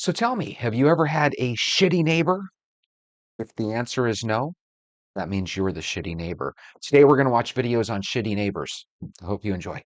So tell me, have you ever had a shitty neighbor? If the answer is no, that means you're the shitty neighbor. Today we're going to watch videos on shitty neighbors. I hope you enjoy.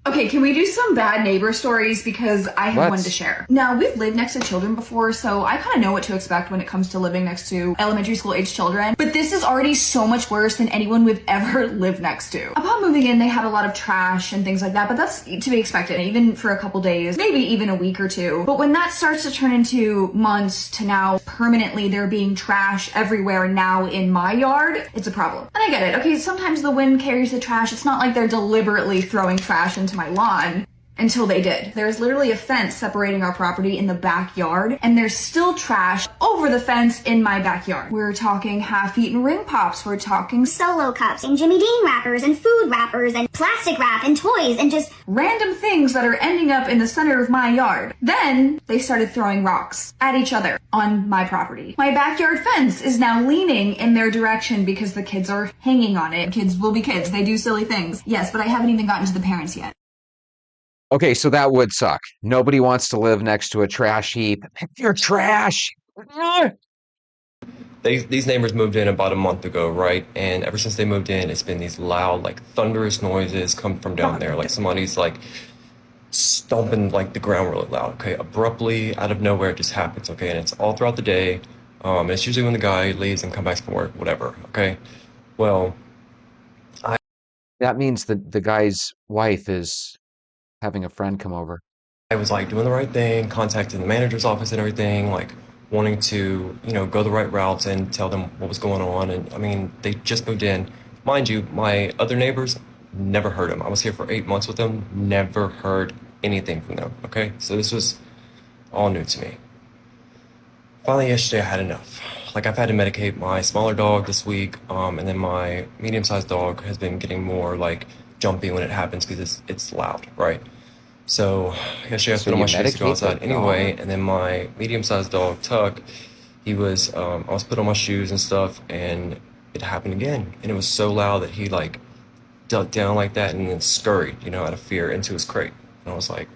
Okay, can we do some bad neighbor stories? Because I have one to Let's. share. Now, we've lived next to children before, so I kind of know what to expect when it comes to living next to elementary school age children. But this is already so much worse than anyone we've ever lived next to. Upon moving in, they had a lot of trash and things like that, but that's to be expected, even for a couple days, maybe even a week or two. But when that starts to turn into months to now permanently there being trash everywhere now in my yard, it's a problem. And I get it. Okay, sometimes the wind carries the trash. It's not like they're deliberately throwing trash into my lawn. Until they did. There's literally a fence separating our property in the backyard, and there's still trash over the fence in my backyard. We're talking half-eaten ring pops, we're talking Solo cups and Jimmy Dean wrappers and food wrappers and plastic wrap and toys and just random things that are ending up in the center of my yard. Then they started throwing rocks at each other on my property. My backyard fence is now leaning in their direction because the kids are hanging on it. Kids will be kids. They do silly things. Yes, but I haven't even gotten to the parents yet. Okay, so that would suck. Nobody wants to live next to a trash heap. Pick your trash. These neighbors moved in about a month ago, right? And ever since they moved in, it's been these loud, like thunderous noises come from down there. Like somebody's like stomping like the ground really loud, okay? Abruptly, out of nowhere, it just happens, okay? And it's all throughout the day. And it's usually when the guy leaves and comes back from work, whatever, okay? Well, That means that the guy's wife is having a friend come over. I was like doing the right thing, contacting the manager's office and everything, like wanting to, go the right routes and tell them what was going on. And I mean, they just moved in. Mind you, my other neighbors never heard them. I was here for 8 months with them, never heard anything from them. Okay, so this was all new to me. Finally, yesterday I had enough. Like I've had to medicate my smaller dog this week, and then my medium-sized dog has been getting more like jumpy when it happens because it's loud, right? So yesterday I So put on you my shoes to go medicate outside the anyway, dog? and then my medium-sized dog Tuck, I was put on my shoes and stuff, and it happened again, and it was so loud that he like ducked down like that and then scurried, out of fear into his crate, and I was like,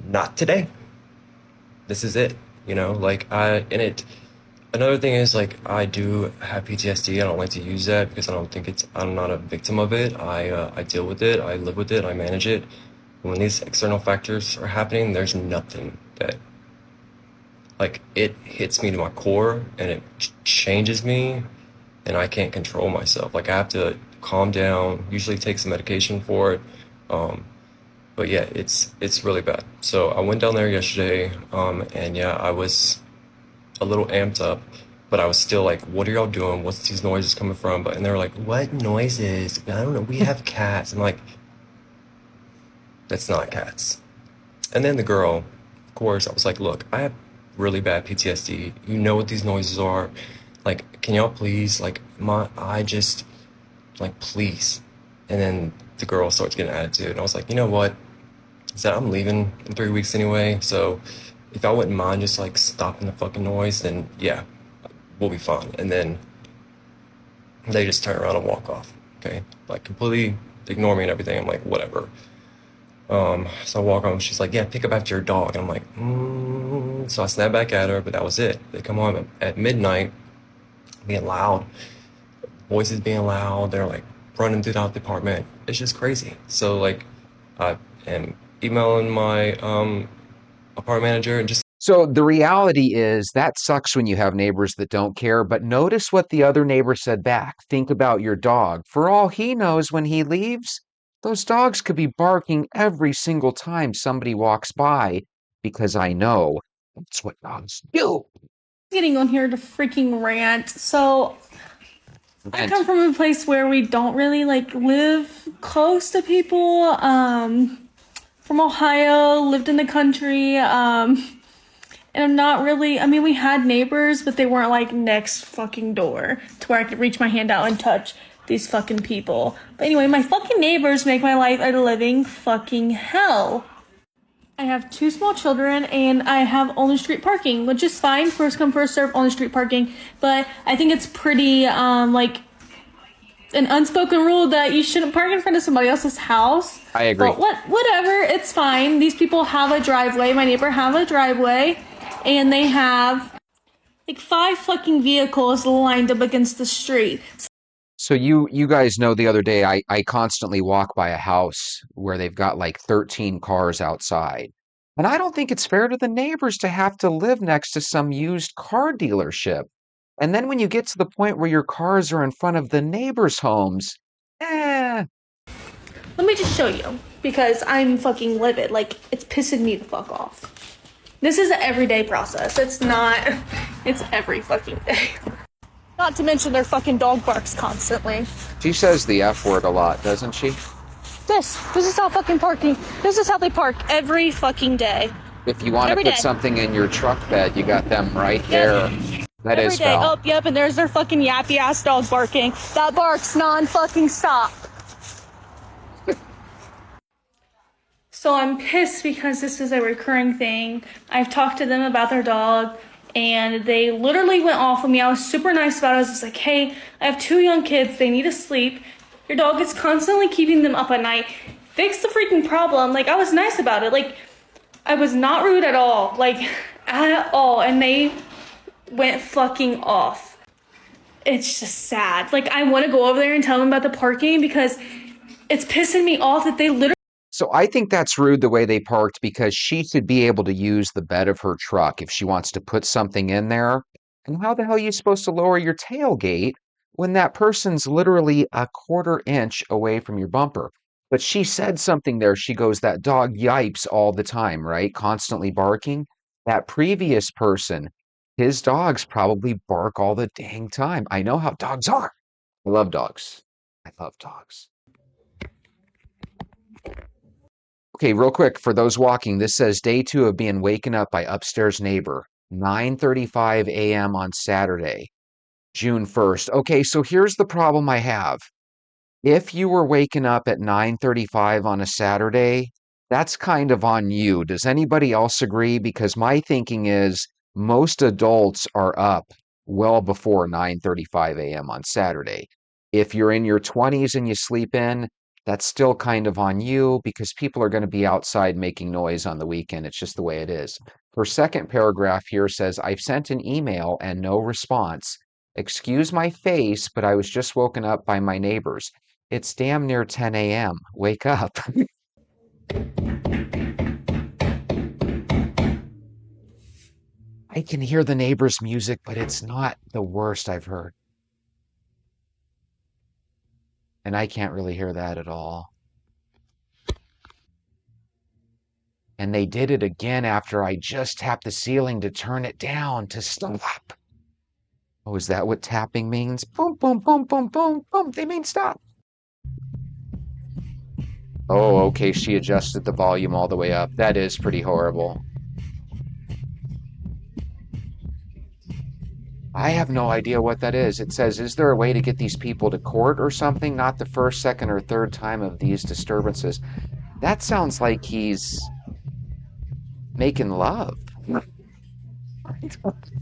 not today. This is it, Another thing is like I do have PTSD. I don't like to use that because I'm not a victim of it. I deal with it. I live with it. I manage it. When these external factors are happening, there's nothing that like it hits me to my core and it changes me, and I can't control myself. Like I have to calm down. Usually take some medication for it. But yeah, it's really bad. So I went down there yesterday, and yeah, I was a little amped up, but I was still like, what are y'all doing? What's these noises coming from? And they were like, what noises? I don't know. We have cats. I'm like, that's not cats. And then the girl, of course, I was like, look, I have really bad PTSD. You know what these noises are. Like, can y'all please, please. And then the girl starts getting an attitude. And I was like, you know what? I said, I'm leaving in 3 weeks anyway, so if I wouldn't mind just like stopping the fucking noise, then yeah, we'll be fine. And then they just turn around and walk off, okay? Like completely ignore me and everything. I'm like, whatever. So I walk on, she's like, yeah, pick up after your dog. And I'm like, So I snap back at her, but that was it. They come home at midnight, being loud, voices being loud, they're like running through the department. It's just crazy. So like, I am emailing my apartment manager and just So the reality is that sucks when you have neighbors that don't care, but notice what the other neighbor said back. Think about your dog. For all he knows, when he leaves, those dogs could be barking every single time somebody walks by, because I know that's what dogs do. Getting on here to freaking rant. So I And come from a place where we don't really like live close to people. From Ohio, lived in the country. And I'm not really, I mean, we had neighbors, but they weren't like next fucking door to where I could reach my hand out and touch these fucking people. But anyway, my fucking neighbors make my life a living fucking hell. I have 2 small children and I have on street parking, which is fine. First come, first serve on street parking. But I think it's pretty, an unspoken rule that you shouldn't park in front of somebody else's house. I agree. But whatever, it's fine. These people have a driveway. My neighbor have a driveway, and they have like 5 fucking vehicles lined up against the street. So you guys know the other day I constantly walk by a house where they've got like 13 cars outside. And I don't think it's fair to the neighbors to have to live next to some used car dealership. And then when you get to the point where your cars are in front of the neighbors' homes, eh. Let me just show you, because I'm fucking livid. Like, it's pissing me the fuck off. This is an everyday process. It's not, it's every fucking day. Not to mention their fucking dog barks constantly. She says the F word a lot, doesn't she? This is how fucking parking, this is how they park every fucking day. If you want to Every put day. something in your truck bed, you got them right there. That Every is day. foul. Oh, yep, and there's their fucking yappy ass dog barking. That barks non-fucking stop. So I'm pissed because this is a recurring thing. I've talked to them about their dog, and they literally went off on me. I was super nice about it. I was just like, hey, I have 2 young kids. They need to sleep. Your dog is constantly keeping them up at night. Fix the freaking problem. Like, I was nice about it. Like, I was not rude at all. Like, at all. And they went fucking off. It's just sad. Like, I want to go over there and tell them about the parking because it's pissing me off that they literally. So I think that's rude the way they parked because she should be able to use the bed of her truck if she wants to put something in there. And how the hell are you supposed to lower your tailgate when that person's literally a quarter inch away from your bumper? But she said something there. She goes, that dog yipes all the time, right? Constantly barking. That previous person, his dogs probably bark all the dang time. I know how dogs are. I love dogs. I love dogs. Okay, real quick, for those walking, this says day 2 of being waken up by upstairs neighbor, 9:35 a.m. on Saturday, June 1st. Okay, so here's the problem I have. If you were waking up at 9:35 on a Saturday, that's kind of on you. Does anybody else agree? Because my thinking is most adults are up well before 9:35 a.m. on Saturday. If you're in your 20s and you sleep in, that's still kind of on you because people are going to be outside making noise on the weekend. It's just the way it is. Her second paragraph here says, I've sent an email and no response. Excuse my face, but I was just woken up by my neighbors. It's damn near 10 a.m. Wake up. I can hear the neighbors' music, but it's not the worst I've heard. And I can't really hear that at all. And they did it again after I just tapped the ceiling to turn it down to stop. Oh, is that what tapping means? Boom, boom, boom, boom, boom, boom. They mean stop. Oh, okay. She adjusted the volume all the way up. That is pretty horrible. I have no idea what that is. It says, is there a way to get these people to court or something? Not the first, second, or third time of these disturbances. That sounds like he's making love.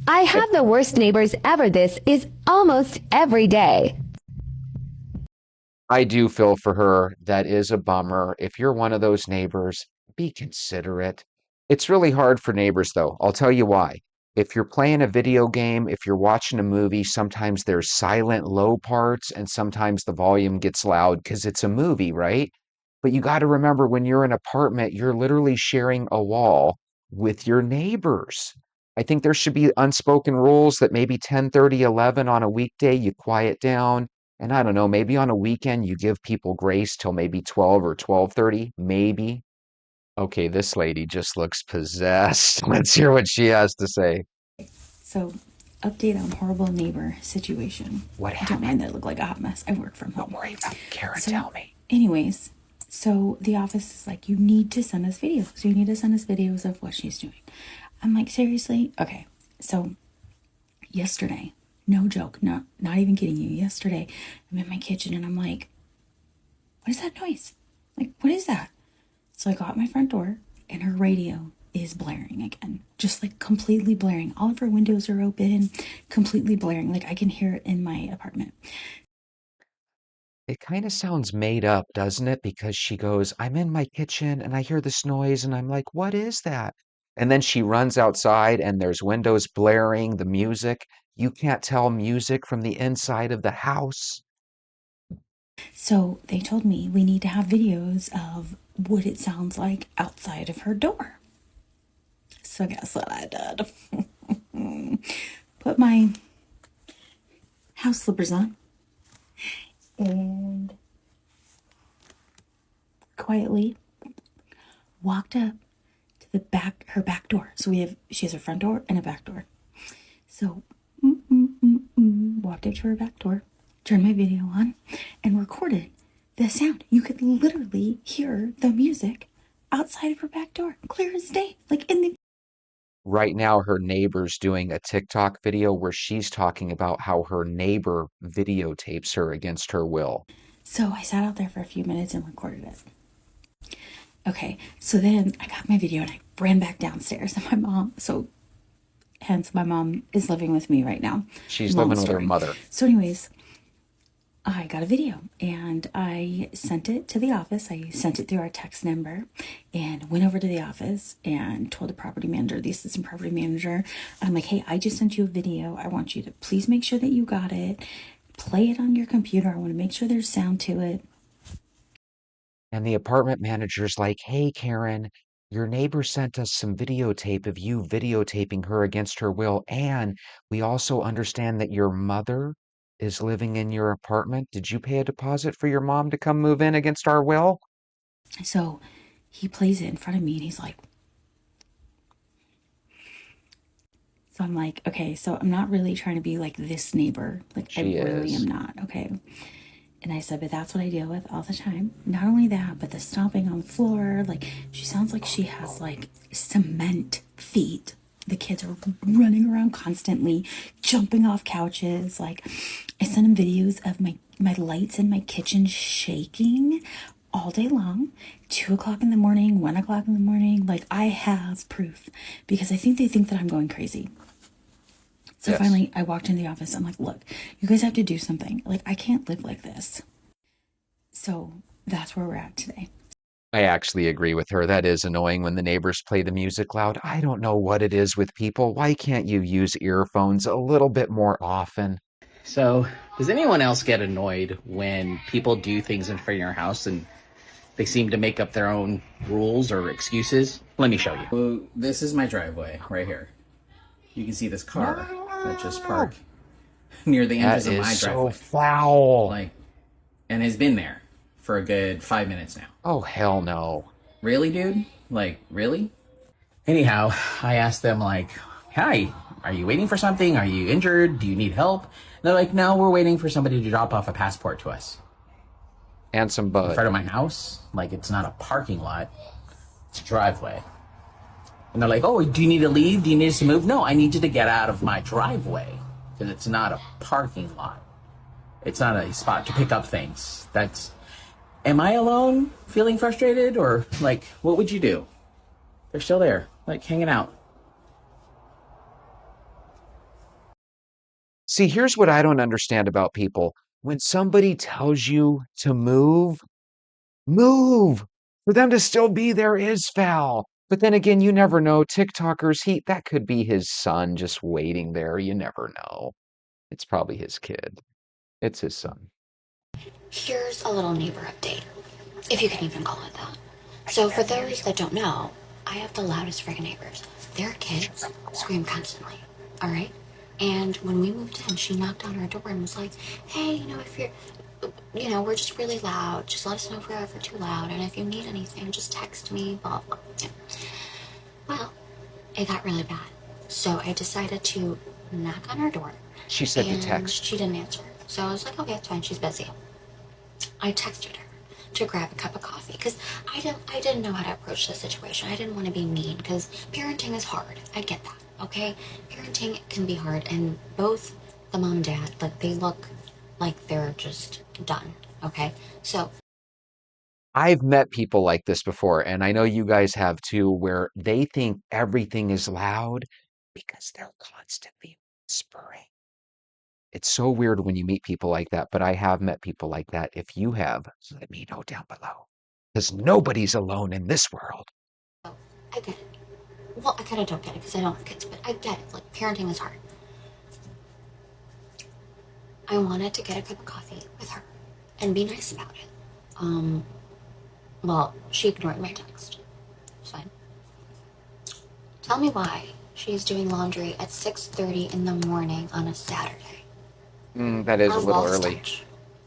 I have the worst neighbors ever. This is almost every day. I do feel for her. That is a bummer. If you're one of those neighbors, be considerate. It's really hard for neighbors, though. I'll tell you why. If you're playing a video game, if you're watching a movie, sometimes there's silent low parts and sometimes the volume gets loud because it's a movie, right? But you got to remember when you're in an apartment, you're literally sharing a wall with your neighbors. I think there should be unspoken rules that maybe 10:30, 11 on a weekday, you quiet down. And I don't know, maybe on a weekend you give people grace till maybe 12 or 12:30, maybe. Okay, this lady just looks possessed. Let's hear what she has to say. So, update on horrible neighbor situation. What Don't happened? mind that I look like a hot mess. I work from home. Don't worry about it, Karen, So, tell me. anyways, so the office is like, you need to send us videos. You need to send us videos of what she's doing. I'm like, seriously? Okay. So, yesterday, no joke, not even kidding you. Yesterday, I'm in my kitchen and I'm like, what is that noise? Like, what is that? So I go out my front door and her radio is blaring again. Just like completely blaring. All of her windows are open, completely blaring. Like I can hear it in my apartment. It kind of sounds made up, doesn't it? Because she goes, I'm in my kitchen and I hear this noise and I'm like, what is that? And then she runs outside and there's windows blaring, the music. You can't tell music from the inside of the house. So they told me we need to have videos of what it sounds like outside of her door. So guess what I did? Put my house slippers on and quietly walked up to her back door. So she has a front door and a back door. So walked up to her back door, turned my video on, and recorded the sound. You could literally hear the music outside of her back door, clear as day, like in the. Right now, her neighbor's doing a TikTok video where she's talking about how her neighbor videotapes her against her will. So I sat out there for a few minutes and recorded it. Okay, so then I got my video and I ran back downstairs, and hence my mom is living with me right now. She's Long living with her story. mother. So anyways, I got a video and I sent it to the office. I sent it through our text number and went over to the office and told the property manager, the assistant property manager, I'm like, hey, I just sent you a video. I want you to please make sure that you got it. Play it on your computer. I want to make sure there's sound to it. And the apartment manager's like, hey, Karen, your neighbor sent us some videotape of you videotaping her against her will. And we also understand that your mother is living in your apartment. Did you pay a deposit for your mom to come move in against our will? So he plays it in front of me and he's like, so I'm like, okay, so I'm not really trying to be like this neighbor. Like, She I really is. am not. Okay. And I said, but that's what I deal with all the time. Not only that, but the stomping on the floor. Like, she sounds like she has like cement feet. The kids are running around constantly, jumping off couches. Like, I sent him videos of my lights in my kitchen shaking all day long, 2 o'clock in the morning, 1 o'clock in the morning. Like, I have proof because I think they think that I'm going crazy. So Yes. finally, I walked in the office. I'm like, look, you guys have to do something. Like, I can't live like this. So that's where we're at today. I actually agree with her. That is annoying when the neighbors play the music loud. I don't know what it is with people. Why can't you use earphones a little bit more often? So, does anyone else get annoyed when people do things in front of your house and they seem to make up their own rules or excuses? Let me show you. So this is my driveway right here. You can see this car that just parked near the That entrance of is my so driveway. foul. Like, and has been there for a good 5 minutes now. Oh, hell no. Really, dude? Like, really? Anyhow, I asked them, like, hi, are you waiting for something? Are you injured? Do you need help? And they're like, no, we're waiting for somebody to drop off a passport to us. And some In bud. front of my house, like, it's not a parking lot, it's a driveway. And they're like, oh, do you need to leave? Do you need us to move? No, I need you to get out of my driveway because it's not a parking lot. It's not a spot to pick up things. Am I alone feeling frustrated, or like, what would you do? They're still there, like hanging out. See, here's what I don't understand about people. When somebody tells you to move, move. For them to still be there is foul. But then again, you never know. TikTokers, that could be his son just waiting there. You never know. It's probably his kid. It's his son. Here's a little neighbor update, if you can even call it that. So for those that don't know, I have the loudest friggin' neighbors. Their kids scream constantly, all right? And when we moved in, she knocked on our door and was like, hey, if you're, we're just really loud. Just let us know if we're ever too loud. And if you need anything, just text me, blah, blah. Yeah. Well, it got really bad. So I decided to knock on her door. She said to and text. she didn't answer. So I was like, okay, it's fine. She's busy. I texted her to grab a cup of coffee because I didn't know how to approach the situation. I didn't want to be mean because parenting is hard. I get that, okay? Parenting can be hard, and both the mom and dad, like, they look like they're just done, okay? So I've met people like this before, and I know you guys have too, where they think everything is loud because they're constantly whispering. It's so weird when you meet people like that, but I have met people like that. If you have, let me know down below. Because nobody's alone in this world. I get it. Well, I kind of don't get it because I don't have kids, but I get it. Like, parenting is hard. I wanted to get a cup of coffee with her and be nice about it. Well, she ignored my text. It's fine. Tell me why she's doing laundry at 6:30 in the morning on a Saturday. That is a little early.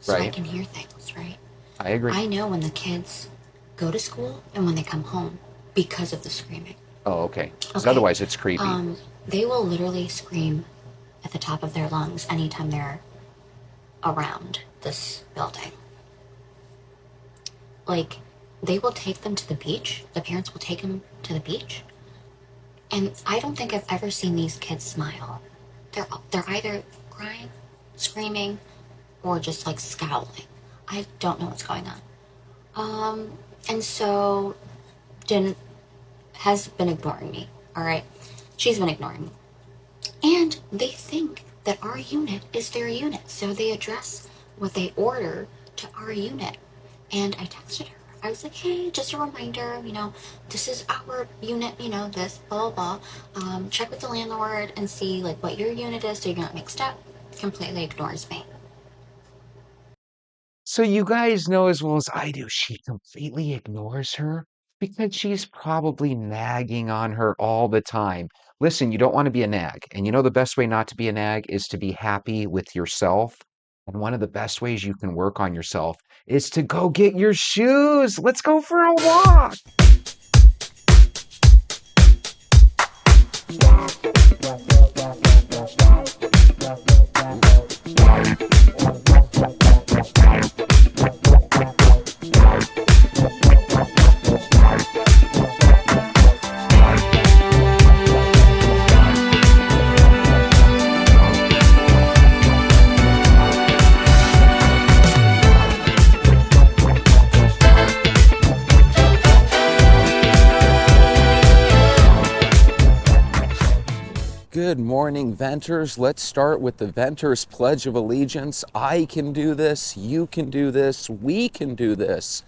So I Right. can hear things, right? I agree. I know when the kids go to school and when they come home because of the screaming. Oh, okay. Because Okay. otherwise it's creepy. They will literally scream at the top of their lungs anytime they're around this building. Like, they will take them to the beach. The parents will take them to the beach. And I don't think I've ever seen these kids smile. They're either crying, screaming, or just like scowling. I don't know what's going on. And so has been ignoring me. All right, she's been ignoring me, and they think that our unit is their unit, so they address what they order to our unit. And I texted her. I was like, hey, just a reminder, this is our unit, this, blah, blah, blah. Check with the landlord and see, like, what your unit is so you're not mixed up. Completely ignores me. So you guys know as well as I do, she completely ignores her because she's probably nagging on her all the time. Listen, you don't want to be a nag. And you know the best way not to be a nag is to be happy with yourself. And one of the best ways you can work on yourself is to go get your shoes. Let's go for a walk. Good morning, Venters. Let's start with the Venters Pledge of Allegiance. I can do this. You can do this. We can do this.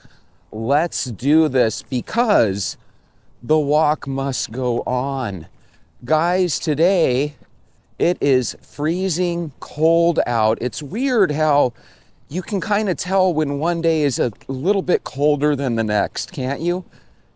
Let's do this because the walk must go on. Guys, today it is freezing cold out. It's weird how you can kind of tell when one day is a little bit colder than the next, can't you?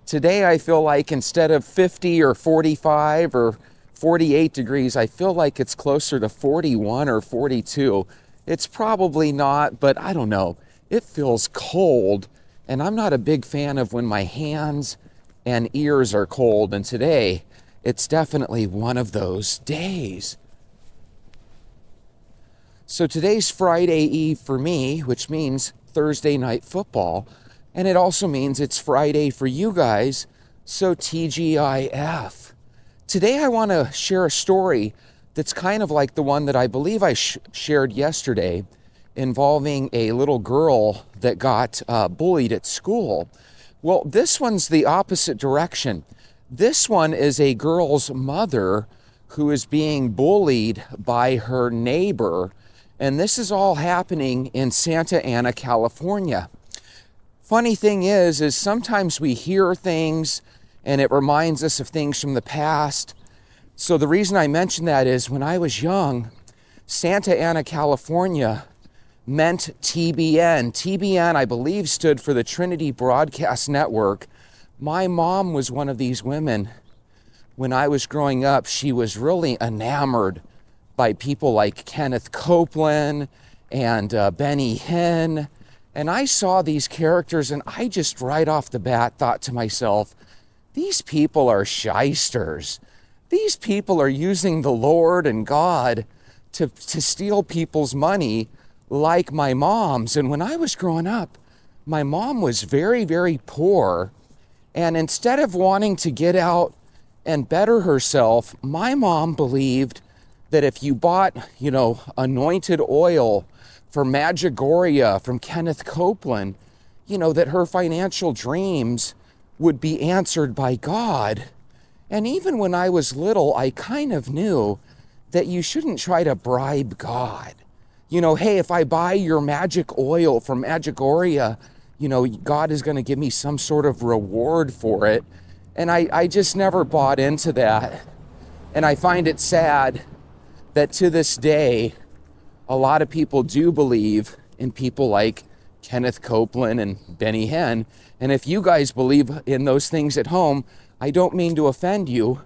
Today I feel like instead of 50 or 45 or 48 degrees, I feel like it's closer to 41 or 42. It's probably not, but I don't know. It feels cold, and I'm not a big fan of when my hands and ears are cold, and today it's definitely one of those days. So today's Friday Eve for me, which means Thursday night football, and it also means it's Friday for you guys, so TGIF. Today I want to share a story that's kind of like the one that I believe I shared yesterday involving a little girl that got bullied at school. Well, this one's the opposite direction. This one is a girl's mother who is being bullied by her neighbor, and this is all happening in Santa Ana, California. Funny thing is sometimes we hear things and it reminds us of things from the past. So the reason I mention that is when I was young, Santa Ana, California meant TBN. TBN, I believe, stood for the Trinity Broadcast Network. My mom was one of these women. When I was growing up, she was really enamored by people like Kenneth Copeland and Benny Hinn. And I saw these characters and I just right off the bat thought to myself, these people are shysters. These people are using the Lord and God to steal people's money like my mom's. And when I was growing up, my mom was very, very poor. And instead of wanting to get out and better herself, my mom believed that if you bought, anointed oil for Magigoria from Kenneth Copeland, that her financial dreams would be answered by God. And even when I was little, I kind of knew that you shouldn't try to bribe God. hey, if I buy your magic oil from Magicoria, God is going to give me some sort of reward for it. And I just never bought into that. And I find it sad that to this day, a lot of people do believe in people like Kenneth Copeland and Benny Hinn. And if you guys believe in those things at home, I don't mean to offend you,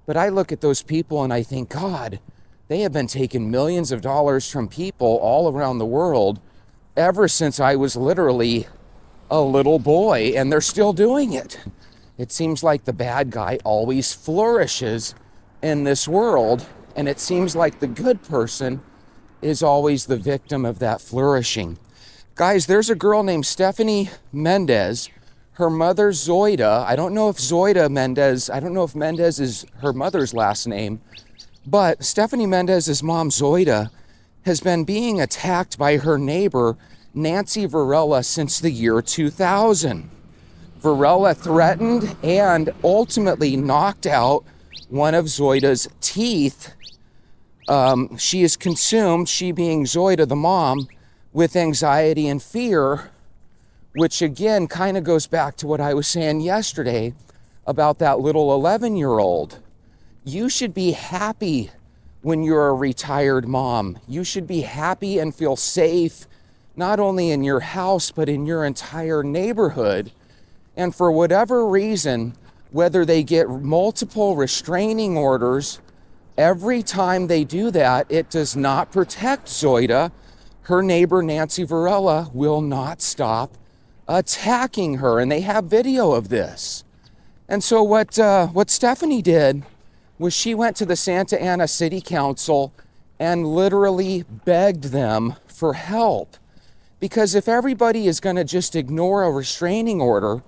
but I look at those people and I think, God, they have been taking millions of dollars from people all around the world ever since I was literally a little boy, and they're still doing it. It seems like the bad guy always flourishes in this world, and it seems like the good person is always the victim of that flourishing. Guys, there's a girl named Stephanie Mendez. Her mother, Zoida, I don't know if Mendez is her mother's last name, but Stephanie Mendez's mom, Zoida, has been being attacked by her neighbor, Nancy Varela, since the year 2000. Varela threatened and ultimately knocked out one of Zoida's teeth. She is consumed, she being Zoida, the mom, with anxiety and fear, which again kind of goes back to what I was saying yesterday about that little 11-year-old. You should be happy when you're a retired mom. You should be happy and feel safe, not only in your house, but in your entire neighborhood. And for whatever reason, whether they get multiple restraining orders, every time they do that, it does not protect Zoida. Her neighbor, Nancy Varela, will not stop attacking her, and they have video of this. And so what Stephanie did was she went to the Santa Ana City Council and literally begged them for help. Because if everybody is going to just ignore a restraining order,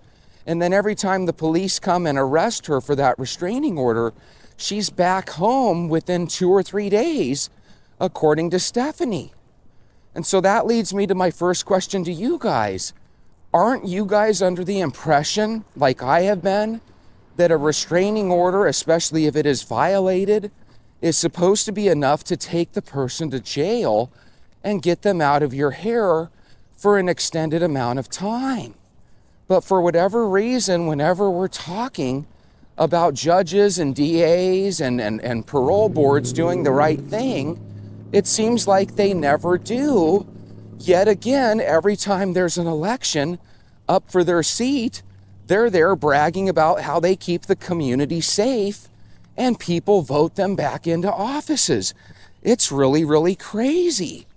and then every time the police come and arrest her for that restraining order, she's back home within 2 or 3 days, according to Stephanie. And so that leads me to my first question to you guys. Aren't you guys under the impression, like I have been, that a restraining order, especially if it is violated, is supposed to be enough to take the person to jail and get them out of your hair for an extended amount of time? But for whatever reason, whenever we're talking about judges and DAs and parole boards doing the right thing, it seems like they never do. Yet again, every time there's an election up for their seat, they're there bragging about how they keep the community safe and people vote them back into offices. It's really, really crazy.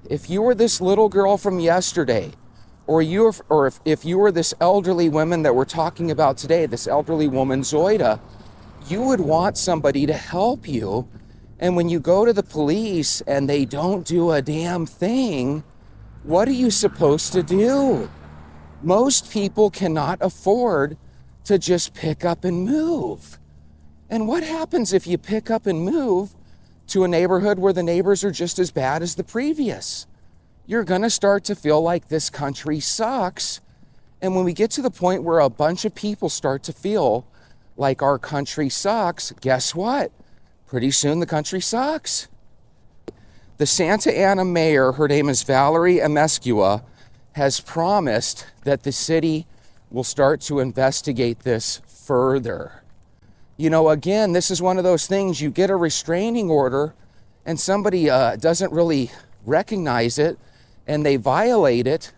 If you were this little girl from yesterday, or if you were this elderly woman that we're talking about today, this elderly woman, Zoida, you would want somebody to help you. And when you go to the police and they don't do a damn thing, what are you supposed to do? Most people cannot afford to just pick up and move. And what happens if you pick up and move to a neighborhood where the neighbors are just as bad as the previous? You're going to start to feel like this country sucks. And when we get to the point where a bunch of people start to feel like our country sucks, guess what? Pretty soon the country sucks. The Santa Ana mayor, her name is Valerie Amescua, has promised that the city will start to investigate this further. Again, this is one of those things, you get a restraining order and somebody doesn't really recognize it and they violate it.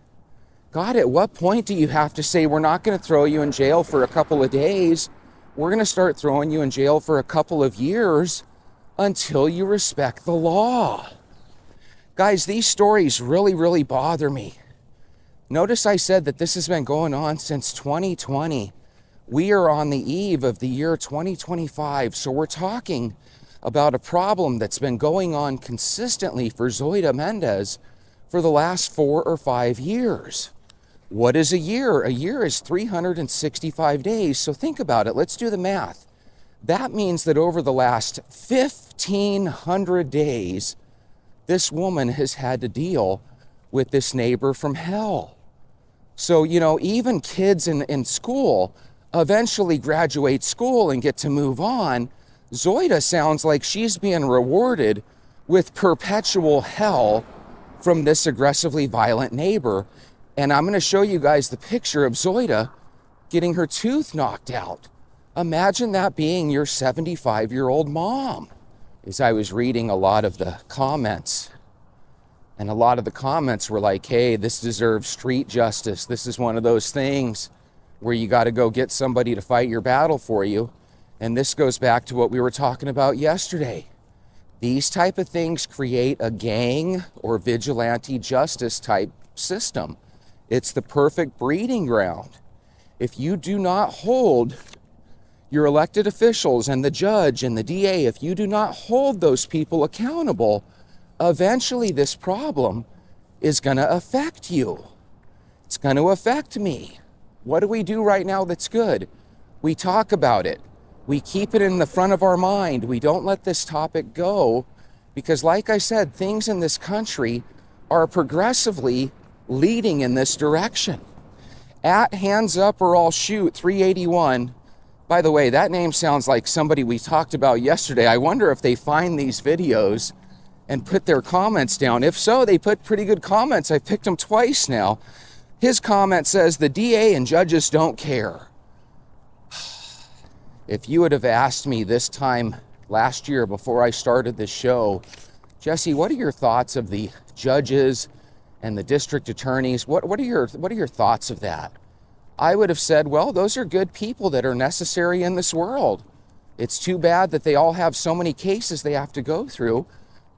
God, at what point do you have to say, we're not going to throw you in jail for a couple of days. We're going to start throwing you in jail for a couple of years until you respect the law. Guys, these stories really, really bother me. Notice I said that this has been going on since 2020. We are on the eve of the year 2025, so we're talking about a problem that's been going on consistently for Zoida Mendez for the last 4 or 5 years. What is a year? A year is 365 days, so think about it. Let's do the math. That means that over the last 1,500 days, this woman has had to deal with this neighbor from hell. So, even kids in school eventually graduate school and get to move on. Zoida sounds like she's being rewarded with perpetual hell from this aggressively violent neighbor. And I'm going to show you guys the picture of Zoida getting her tooth knocked out. Imagine that being your 75-year-old mom. As I was reading a lot of the comments, and a lot of the comments were like, hey, this deserves street justice. This is one of those things where you got to go get somebody to fight your battle for you. And this goes back to what we were talking about yesterday. These type of things create a gang or vigilante justice type system. It's the perfect breeding ground. If you do not hold your elected officials and the judge and the DA, if you do not hold those people accountable, eventually this problem is going to affect you. It's going to affect me. What do we do right now that's good? We talk about it. We keep it in the front of our mind. We don't let this topic go because, like I said, things in this country are progressively leading in this direction. At Hands Up or I'll Shoot 381. By the way, that name sounds like somebody we talked about yesterday. I wonder if they find these videos and put their comments down. If so, they put pretty good comments. I picked them twice now. His comment says, the DA and judges don't care. If you would have asked me this time last year before I started this show, Jesse, what are your thoughts of the judges and the district attorneys? What are your thoughts of that? I would have said, well, those are good people that are necessary in this world. It's too bad that they all have so many cases they have to go through.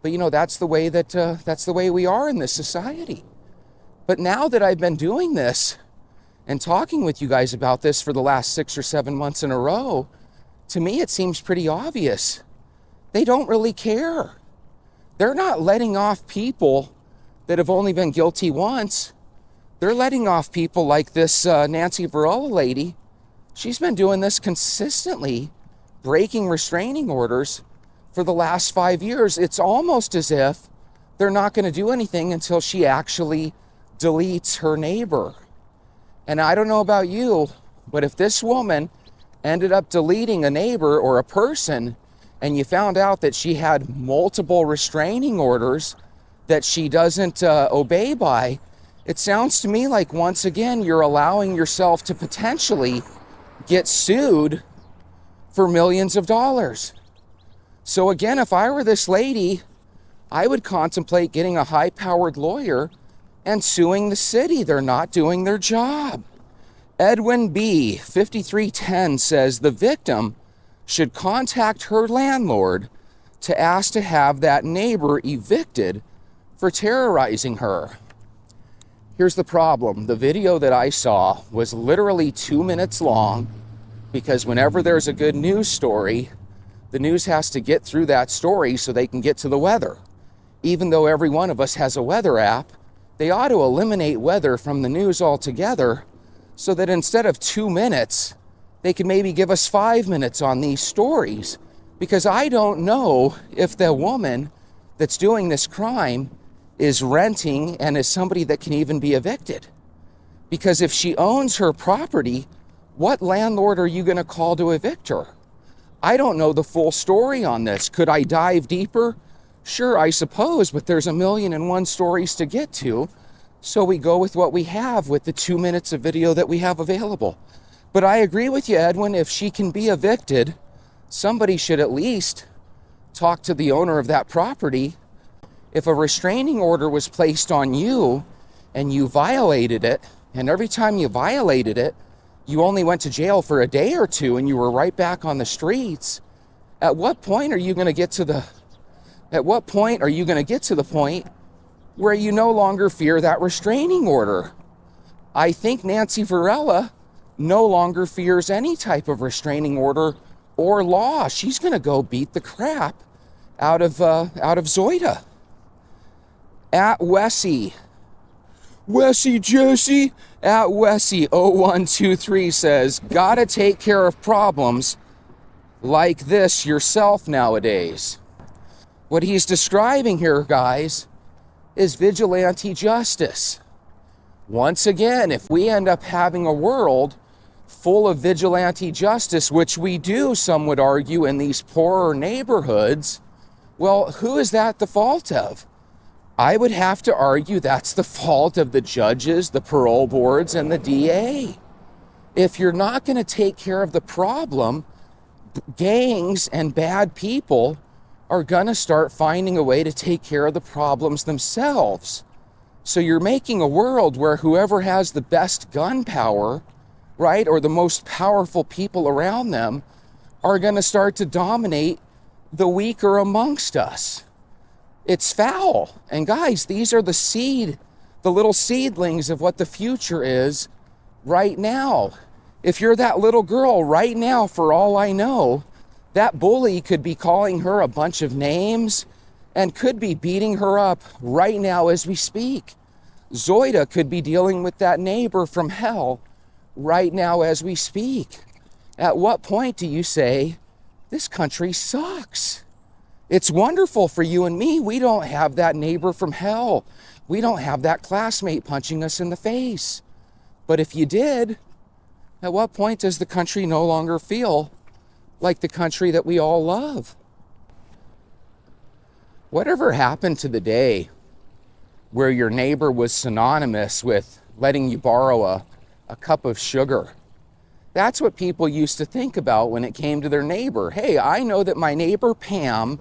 But you know, that's the way we are in this society. But now that I've been doing this and talking with you guys about this for the last 6 or 7 months in a row, to me it seems pretty obvious. They don't really care. They're not letting off people that have only been guilty once. They're letting off people like this Nancy Varela lady. She's been doing this consistently, breaking restraining orders for the last 5 years. It's almost as if they're not going to do anything until she actually deletes her neighbor. And I don't know about you, but if this woman ended up deleting a neighbor or a person, and you found out that she had multiple restraining orders that she doesn't obey by, it sounds to me like, once again, you're allowing yourself to potentially get sued for millions of dollars. So again, if I were this lady, I would contemplate getting a high-powered lawyer and suing the city. They're not doing their job. Edwin B. 5310 says the victim should contact her landlord to ask to have that neighbor evicted for terrorizing her. Here's the problem. The video that I saw was literally 2 minutes long because whenever there's a good news story, the news has to get through that story so they can get to the weather. Even though every one of us has a weather app, they ought to eliminate weather from the news altogether so that instead of 2 minutes, they can maybe give us 5 minutes on these stories. Because I don't know if the woman that's doing this crime is renting and is somebody that can even be evicted. Because if she owns her property, what landlord are you going to call to evict her? I don't know the full story on this. Could I dive deeper? Sure, I suppose, but there's 1,000,001 stories to get to. So we go with what we have with the 2 minutes of video that we have available. But I agree with you, Edwin, if she can be evicted, somebody should at least talk to the owner of that property. If a restraining order was placed on you and you violated it, and every time you violated it, you only went to jail for a day or two and you were right back on the streets, at what point are you going to get to the point where you no longer fear that restraining order? I think Nancy Varela no longer fears any type of restraining order or law. She's going to go beat the crap out of Zoida. At Wessie Jesse at Wessie 0123 says, gotta take care of problems like this yourself nowadays. What he's describing here, guys, is vigilante justice. Once again, if we end up having a world full of vigilante justice, which we do, some would argue, in these poorer neighborhoods, well, who is that the fault of? I would have to argue that's the fault of the judges, the parole boards, and the DA. If you're not going to take care of the problem, gangs and bad people are going to start finding a way to take care of the problems themselves. So you're making a world where whoever has the best gun power, right, or the most powerful people around them are going to start to dominate the weaker amongst us. It's foul. And guys, these are the little seedlings of what the future is right now. If you're that little girl right now, for all I know, that bully could be calling her a bunch of names and could be beating her up right now as we speak. Zoida could be dealing with that neighbor from hell right now as we speak. At what point do you say, this country sucks? It's wonderful for you and me. We don't have that neighbor from hell. We don't have that classmate punching us in the face. But if you did, at what point does the country no longer feel like the country that we all love? Whatever happened to the day where your neighbor was synonymous with letting you borrow a cup of sugar? That's what people used to think about when it came to their neighbor. Hey, I know that my neighbor Pam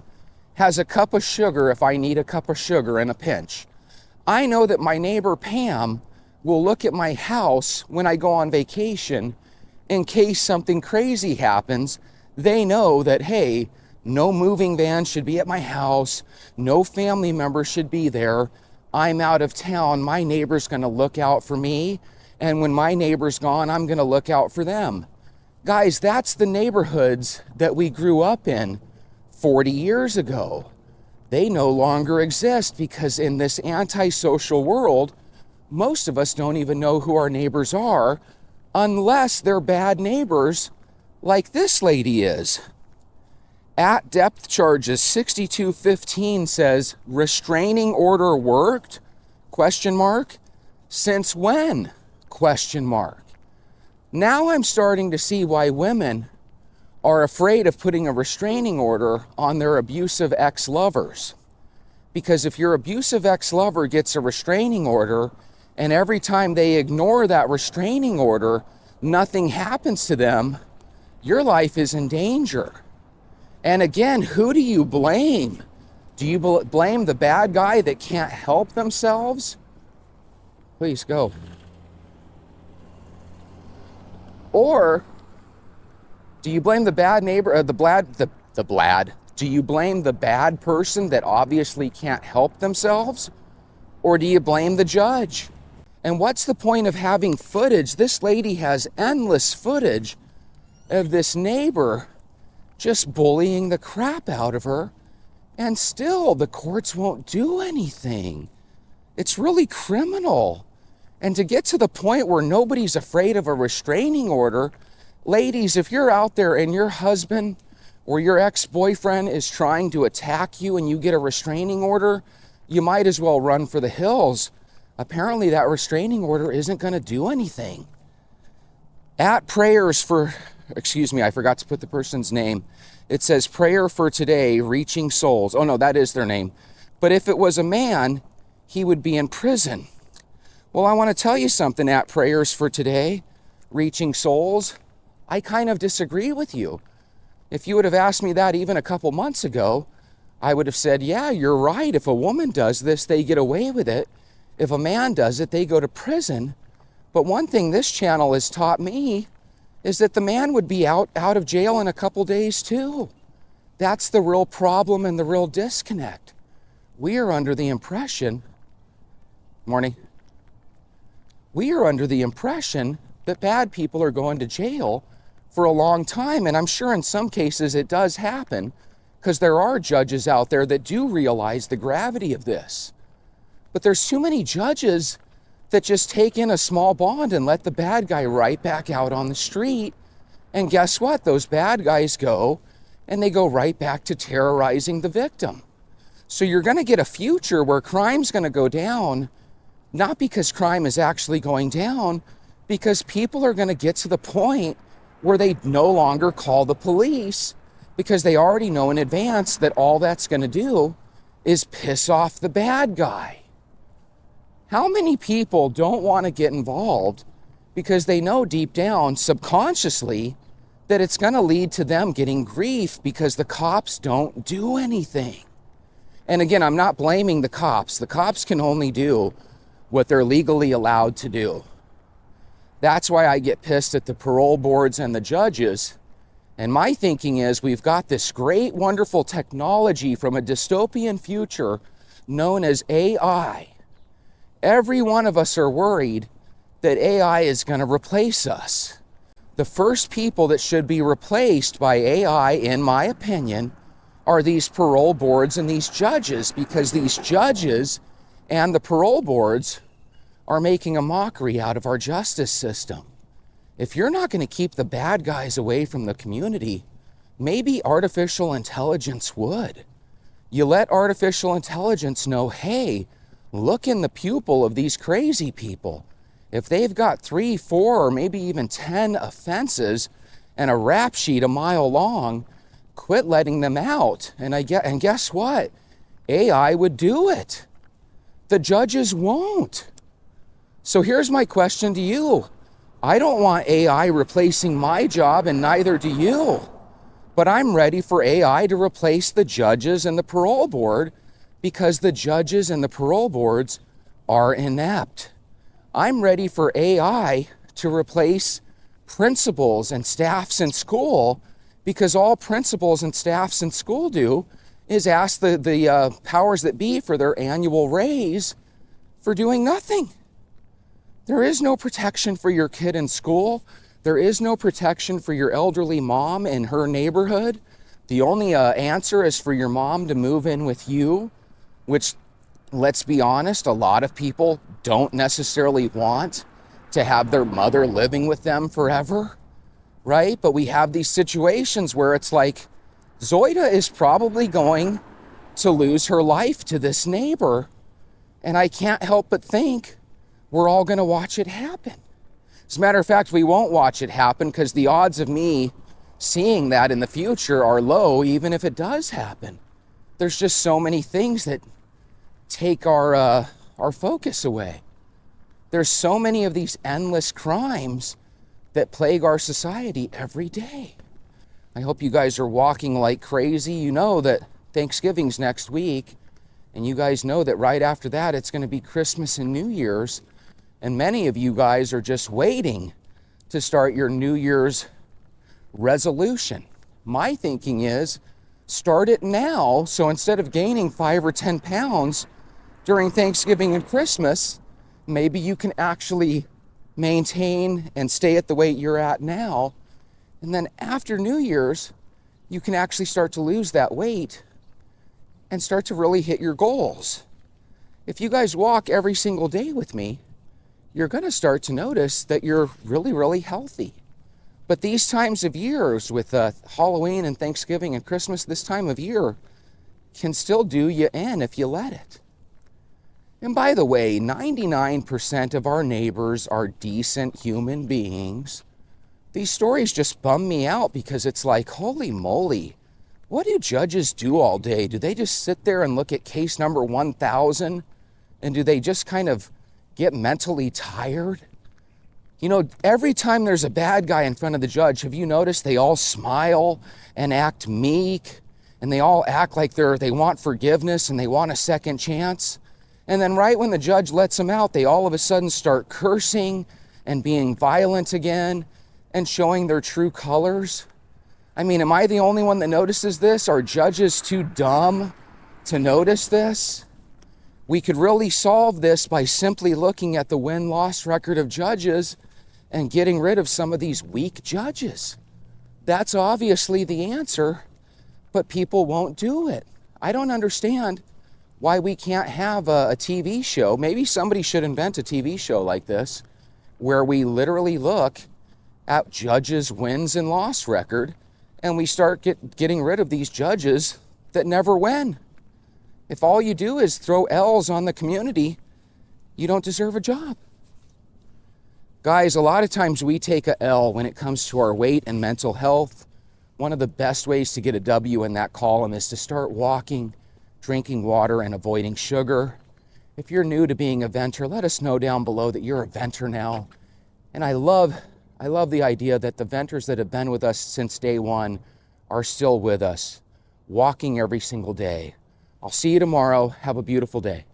has a cup of sugar if I need a cup of sugar in a pinch. I know that my neighbor Pam will look at my house when I go on vacation in case something crazy happens. They know that, hey, no moving van should be at my house. No family member should be there. I'm out of town. My neighbor's going to look out for me. And when my neighbor's gone, I'm going to look out for them. Guys, that's the neighborhoods that we grew up in 40 years ago. They no longer exist because in this antisocial world, most of us don't even know who our neighbors are unless they're bad neighbors like this lady is. At depth charges 6215 says, restraining order worked? Question mark. Since when? Question mark. Now I'm starting to see why women are afraid of putting a restraining order on their abusive ex-lovers. Because if your abusive ex-lover gets a restraining order and every time they ignore that restraining order, nothing happens to them, your life is in danger. And again, who do you blame? Do you blame the bad guy that can't help themselves? Please go. Or do you blame the bad neighbor, do you blame the bad person that obviously can't help themselves? Or do you blame the judge? And what's the point of having footage? This lady has endless footage of this neighbor just bullying the crap out of her, and still the courts won't do anything. It's really criminal. And to get to the point where nobody's afraid of a restraining order, ladies, if you're out there and your husband or your ex-boyfriend is trying to attack you and you get a restraining order, you might as well run for the hills. Apparently that restraining order isn't going to do anything. At prayers for, I forgot to put the person's name. It says prayer for today, reaching souls. Oh no, that is their name. But if it was a man, he would be in prison. Well, I want to tell you something, at prayers for today, reaching souls. I kind of disagree with you. If you would have asked me that even a couple months ago, I would have said, yeah, you're right. If a woman does this, they get away with it. If a man does it, they go to prison. But one thing this channel has taught me is that the man would be out of jail in a couple days too. That's the real problem and the real disconnect. We are under the impression, we are under the impression that bad people are going to jail for a long time. And I'm sure in some cases it does happen because there are judges out there that do realize the gravity of this. But there's too many judges that just take in a small bond and let the bad guy right back out on the street. And guess what? Those bad guys go and they go right back to terrorizing the victim. So you're going to get a future where crime's going to go down, not because crime is actually going down, because people are going to get to the point where they no longer call the police because they already know in advance that all that's going to do is piss off the bad guy. How many people don't want to get involved because they know deep down, subconsciously, that it's going to lead to them getting grief because the cops don't do anything? And again, I'm not blaming the cops. The cops can only do what they're legally allowed to do. That's why I get pissed at the parole boards and the judges. And my thinking is we've got this great, wonderful technology from a dystopian future known as AI. Every one of us are worried that AI is going to replace us. The first people that should be replaced by AI, in my opinion, are these parole boards and these judges, because these judges and the parole boards are making a mockery out of our justice system. If you're not going to keep the bad guys away from the community, maybe artificial intelligence would. You let artificial intelligence know, hey, look in the pupil of these crazy people. If they've got 3, 4, or maybe even 10 offenses and a rap sheet a mile long, quit letting them out. And guess what? AI would do it. The judges won't. So here's my question to you. I don't want AI replacing my job, and neither do you. But I'm ready for AI to replace the judges and the parole board, because the judges and the parole boards are inept. I'm ready for AI to replace principals and staffs in school, because all principals and staffs in school do is ask the powers that be for their annual raise for doing nothing. There is no protection for your kid in school. There is no protection for your elderly mom in her neighborhood. The only answer is for your mom to move in with you, which, let's be honest, a lot of people don't necessarily want to have their mother living with them forever, right? But we have these situations where it's like, Zoida is probably going to lose her life to this neighbor, and I can't help but think we're all going to watch it happen. As a matter of fact, we won't watch it happen because the odds of me seeing that in the future are low, even if it does happen. There's just so many things that take our focus away. There's so many of these endless crimes that plague our society every day. I hope you guys are walking like crazy. You know that Thanksgiving's next week, and you guys know that right after that it's going to be Christmas and New Year's. And many of you guys are just waiting to start your New Year's resolution. My thinking is, start it now, so instead of gaining 5 or 10 pounds during Thanksgiving and Christmas, maybe you can actually maintain and stay at the weight you're at now. And then after New Year's, you can actually start to lose that weight and start to really hit your goals. If you guys walk every single day with me, you're going to start to notice that you're really, really healthy. But these times of years with Halloween and Thanksgiving and Christmas, this time of year can still do you in if you let it. And by the way, 99% of our neighbors are decent human beings. These stories just bum me out because it's like, holy moly, what do judges do all day? Do they just sit there and look at case number 1000? And do they just kind of get mentally tired? You know, every time there's a bad guy in front of the judge, have you noticed they all smile and act meek, and they all act like they want forgiveness and they want a second chance? And then right when the judge lets them out, they all of a sudden start cursing and being violent again and showing their true colors. I mean, am I the only one that notices this? Are judges too dumb to notice this? We could really solve this by simply looking at the win-loss record of judges and getting rid of some of these weak judges. That's obviously the answer, but people won't do it. I don't understand why we can't have a TV show. Maybe somebody should invent a TV show like this, where we literally look at judges' wins and loss record, and we start getting rid of these judges that never win. If all you do is throw L's on the community, you don't deserve a job. Guys, a lot of times we take a L when it comes to our weight and mental health. One of the best ways to get a W in that column is to start walking, drinking water, and avoiding sugar. If you're new to being a venter, let us know down below that you're a venter now. And I love the idea that the venters that have been with us since day one are still with us, walking every single day. I'll see you tomorrow. Have a beautiful day.